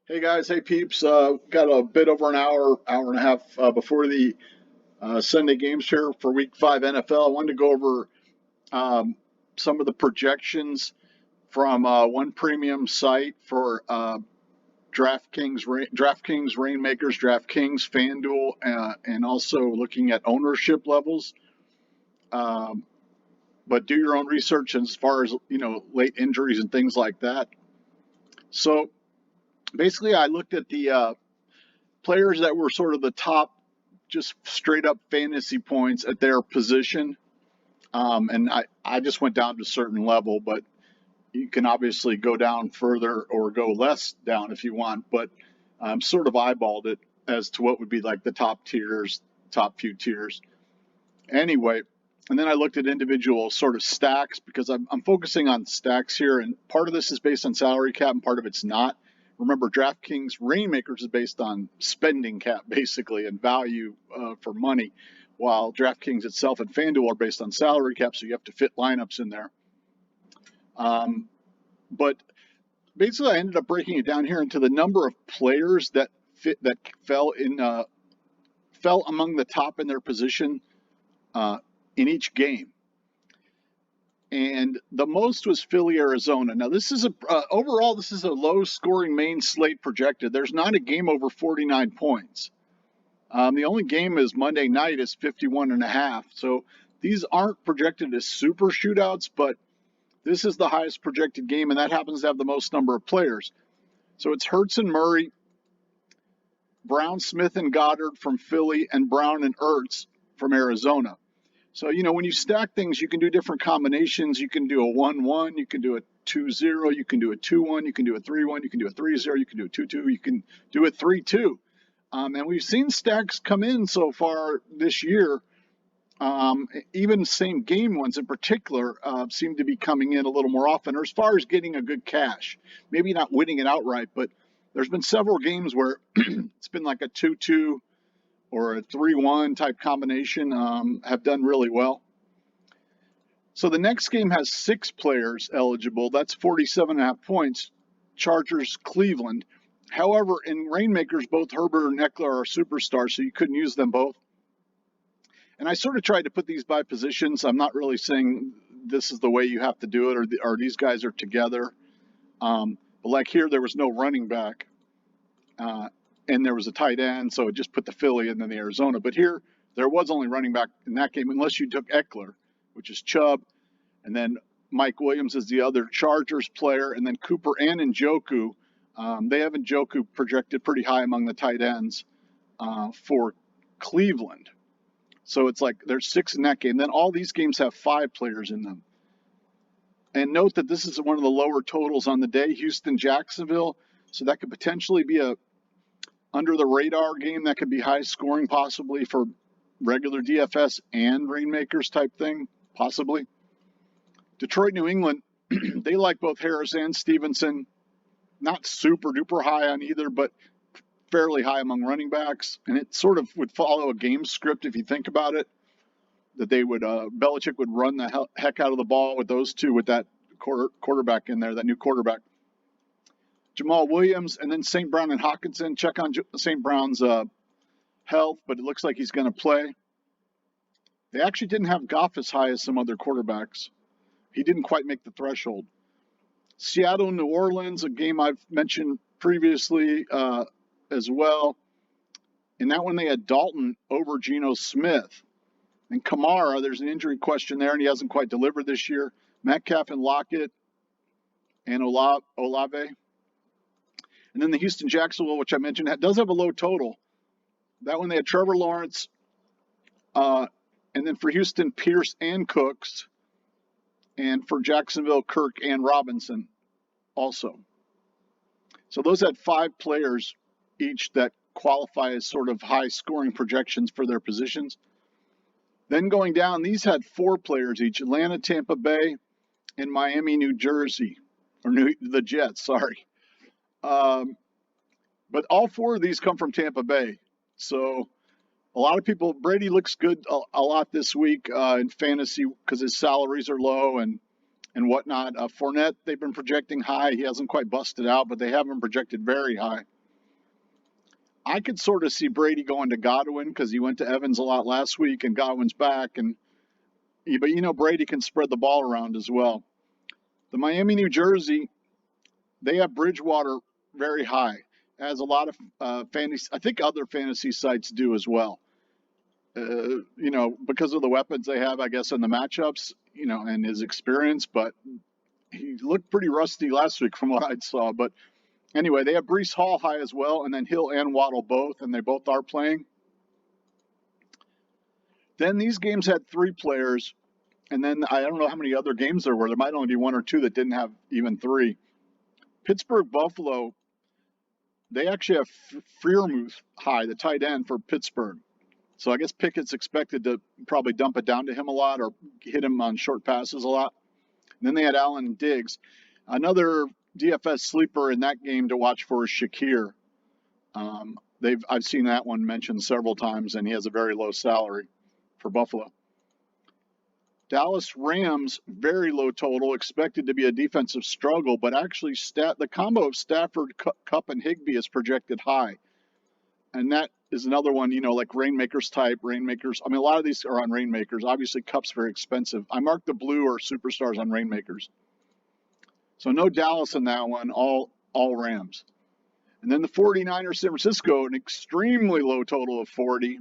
Hey guys, hey peeps. Got a bit over an hour and a half before the Sunday games here for Week 5 NFL. I wanted to go over um, some of the projections from one premium site for DraftKings Reignmakers, DraftKings FanDuel, and also looking at ownership levels. Um, but do your own research as far as late injuries and things like that. So basically, I looked at the players that were sort of the top, just straight up fantasy points at their position. And I just went down to a certain level, but you can obviously go down further or go less down if you want. But sort of eyeballed it as to what would be like the top tiers, top few tiers. Anyway, and then I looked at individual sort of stacks because I'm focusing on stacks here. And part of this is based on salary cap and part of it's not. Remember, DraftKings Reignmakers is based on spending cap, basically, and value for money, while DraftKings itself and FanDuel are based on salary cap, so you have to fit lineups in there. But basically, I ended up breaking it down here into the number of players that fell among the top in their position in each game. And the most was Philly, Arizona. Now, this is overall, this is a low-scoring main slate projected. There's not a game over 49 points. The only game is Monday night is 51.5. So these aren't projected as super shootouts, but this is the highest projected game, and that happens to have the most number of players. So it's Hurts and Murray, Brown, Smith, and Goddard from Philly, and Brown and Ertz from Arizona. So, when you stack things, you can do different combinations. You can do a 1-1, you can do a 2-0, you can do a 2-1, you can do a 3-1, you can do a 3-0, you can do a 2-2, you can do a 3-2. And we've seen stacks come in so far this year. Even same game ones in particular seem to be coming in a little more often, or as far as getting a good cash. Maybe not winning it outright, but there's been several games where it's been like a 2-2 or a 3-1 type combination have done really well. So the next game has 6 players eligible. That's 47.5 points. Chargers, Cleveland. However, in Reignmakers, both Herbert and Eckler are superstars, so you couldn't use them both. And I sort of tried to put these by positions. I'm not really saying this is the way you have to do it, or these guys are together. But like here, there was no running back. And there was a tight end, so it just put the Philly and then the Arizona. But here, there was only running back in that game, unless you took Eckler, which is Chubb, and then Mike Williams is the other Chargers player, and then Cooper and Njoku. They have Njoku projected pretty high among the tight ends for Cleveland. So it's like there's 6 in that game. Then all these games have 5 players in them. And note that this is one of the lower totals on the day, Houston, Jacksonville. So that could potentially be a under the radar game that could be high scoring, possibly for regular DFS and Reignmakers type thing, possibly. Detroit, New England, they like both Harris and Stevenson. Not super duper high on either, but fairly high among running backs. And it sort of would follow a game script if you think about it, that they would, Belichick would run the heck out of the ball with those two, with that quarterback in there, that new quarterback. Jamal Williams, and then St. Brown and Hawkinson. Check on St. Brown's health, but it looks like he's going to play. They actually didn't have Goff as high as some other quarterbacks. He didn't quite make the threshold. Seattle, New Orleans, a game I've mentioned previously as well. In that one, they had Dalton over Geno Smith. And Kamara, there's an injury question there, and he hasn't quite delivered this year. Metcalf and Lockett and Olave. And then the Houston-Jacksonville, which I mentioned, does have a low total. That one, they had Trevor Lawrence. And then for Houston, Pierce and Cooks. And for Jacksonville, Kirk and Robinson also. So those had 5 players each that qualify as sort of high-scoring projections for their positions. Then going down, these had 4 players each: Atlanta, Tampa Bay, and Miami, New Jersey. Or the Jets, sorry. But all 4 of these come from Tampa Bay. So a lot of people, Brady looks good a lot this week in fantasy because his salaries are low and whatnot. Fournette, they've been projecting high. He hasn't quite busted out, but they have him projected very high. I could sort of see Brady going to Godwin because he went to Evans a lot last week and Godwin's back. But Brady can spread the ball around as well. The Miami, New Jersey, they have Bridgewater very high, as a lot of fantasy. I think other fantasy sites do as well. Because of the weapons they have, I guess, in the matchups, and his experience. But he looked pretty rusty last week from what I saw. But anyway, they have Breece Hall high as well, and then Hill and Waddle both, and they both are playing. Then these games had 3 players, and then I don't know how many other games there were. There might only be 1 or 2 that didn't have even 3. Pittsburgh, Buffalo, they actually have Freiermuth high, the tight end for Pittsburgh. So I guess Pickett's expected to probably dump it down to him a lot or hit him on short passes a lot. And then they had Allen and Diggs. Another DFS sleeper in that game to watch for is Shakir. I've seen that one mentioned several times, and he has a very low salary for Buffalo. Dallas Rams, very low total, expected to be a defensive struggle, but actually the combo of Stafford, Kupp, and Higbee is projected high. And that is another one, like Reignmakers type, Reignmakers. I mean, a lot of these are on Reignmakers. Obviously, Kupp's very expensive. I marked the blue or superstars on Reignmakers. So no Dallas in that one, all Rams. And then the 49ers, San Francisco, an extremely low total of 40.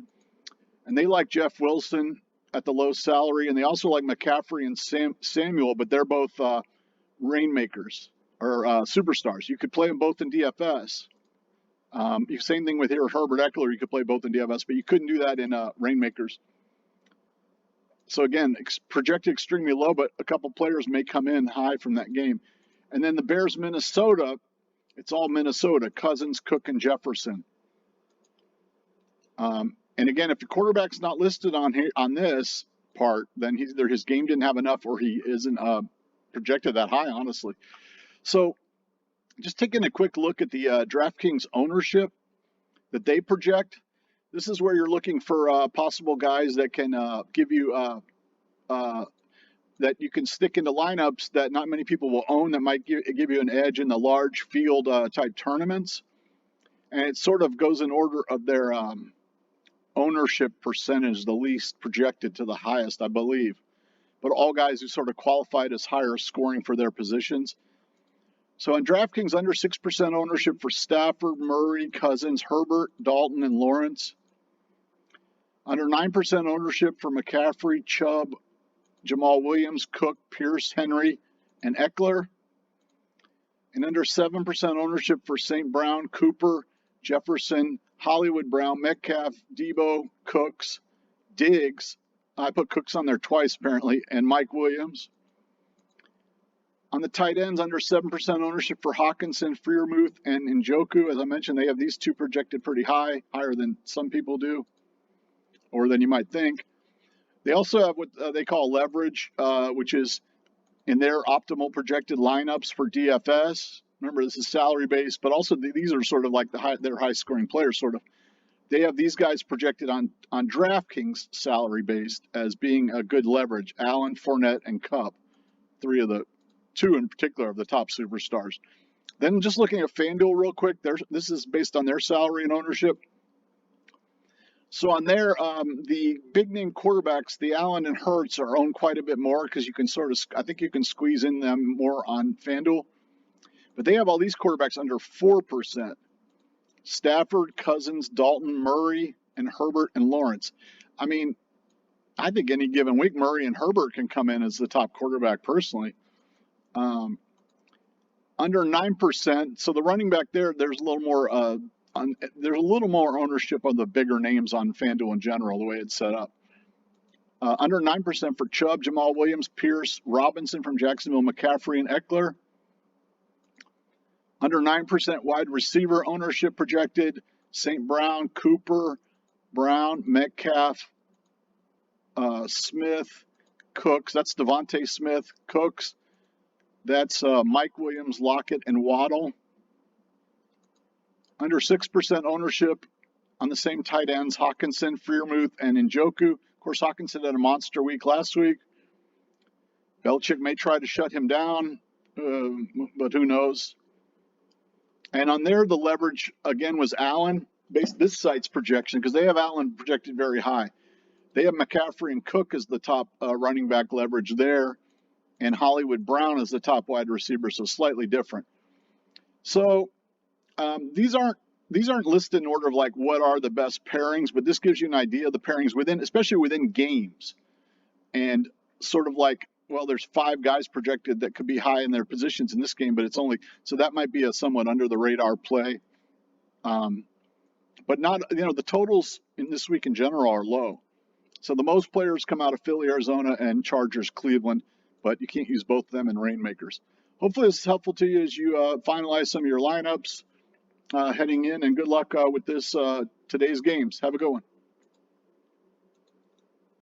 And they like Jeff Wilson at the low salary, and they also like McCaffrey and Samuel, but they're both Reignmakers or superstars. You could play them both in DFS. Same thing with here, Herbert Eckler. You could play both in DFS, but you couldn't do that in Reignmakers. So again, projected extremely low, but a couple players may come in high from that game. And then the Bears, Minnesota, it's all Minnesota, Cousins, Cook, and Jefferson. And again, if the quarterback's not listed on this part, then either his game didn't have enough or he isn't projected that high, honestly. So just taking a quick look at the DraftKings ownership that they project. This is where you're looking for possible guys that can give you that you can stick into lineups that not many people will own that might give you an edge in the large field type tournaments. And it sort of goes in order of their ownership percentage, the least projected to the highest, I believe. But all guys who sort of qualified as higher scoring for their positions. So on DraftKings, under 6% ownership for Stafford, Murray, Cousins, Herbert, Dalton, and Lawrence. Under 9% ownership for McCaffrey, Chubb, Jamal Williams, Cook, Pierce, Henry, and Eckler. And under 7% ownership for St. Brown, Cooper, Jefferson, Hollywood Brown, Metcalf, Debo, Cooks, Diggs. I put Cooks on there twice apparently, and Mike Williams. On the tight ends, under 7% ownership for Hawkinson, Freiermuth, and Njoku. As I mentioned, they have these two projected pretty high, higher than some people do, or than you might think. They also have what they call leverage, which is in their optimal projected lineups for DFS. Remember, this is salary-based, but also these are sort of like their high-scoring players, sort of. They have these guys projected on DraftKings salary-based as being a good leverage. Allen, Fournette, and Kupp, two in particular of the top superstars. Then just looking at FanDuel real quick, this is based on their salary and ownership. So on there, the big name quarterbacks, the Allen and Hurts, are owned quite a bit more because you can I think you can squeeze in them more on FanDuel. But they have all these quarterbacks under 4%. Stafford, Cousins, Dalton, Murray, and Herbert and Lawrence. I mean, I think any given week, Murray and Herbert can come in as the top quarterback personally. Under 9%. So the running back there's a little more. There's a little more ownership of the bigger names on FanDuel in general, the way it's set up. Under 9% for Chubb, Jamal Williams, Pierce, Robinson from Jacksonville, McCaffrey, and Eckler. Under 9% wide receiver ownership projected, St. Brown, Cooper, Brown, Metcalf, Smith, Cooks. That's Devontae Smith, Cooks. That's Mike Williams, Lockett, and Waddle. Under 6% ownership on the same tight ends, Hawkinson, Freiermuth, and Njoku. Of course, Hawkinson had a monster week last week. Belichick may try to shut him down, but who knows? And on there, the leverage, again, was Allen. this site's projection, because they have Allen projected very high. They have McCaffrey and Cook as the top running back leverage there, and Hollywood Brown as the top wide receiver, so slightly different. So these aren't listed in order of like what are the best pairings, but this gives you an idea of the pairings within, especially within games, and sort of like, well, there's 5 guys projected that could be high in their positions in this game, but it's only, so that might be a somewhat under the radar play. But not, the totals in this week in general are low. So the most players come out of Philly, Arizona, and Chargers, Cleveland, but you can't use both of them in Reignmakers. Hopefully this is helpful to you as you finalize some of your lineups heading in, and good luck with this today's games. Have a good one.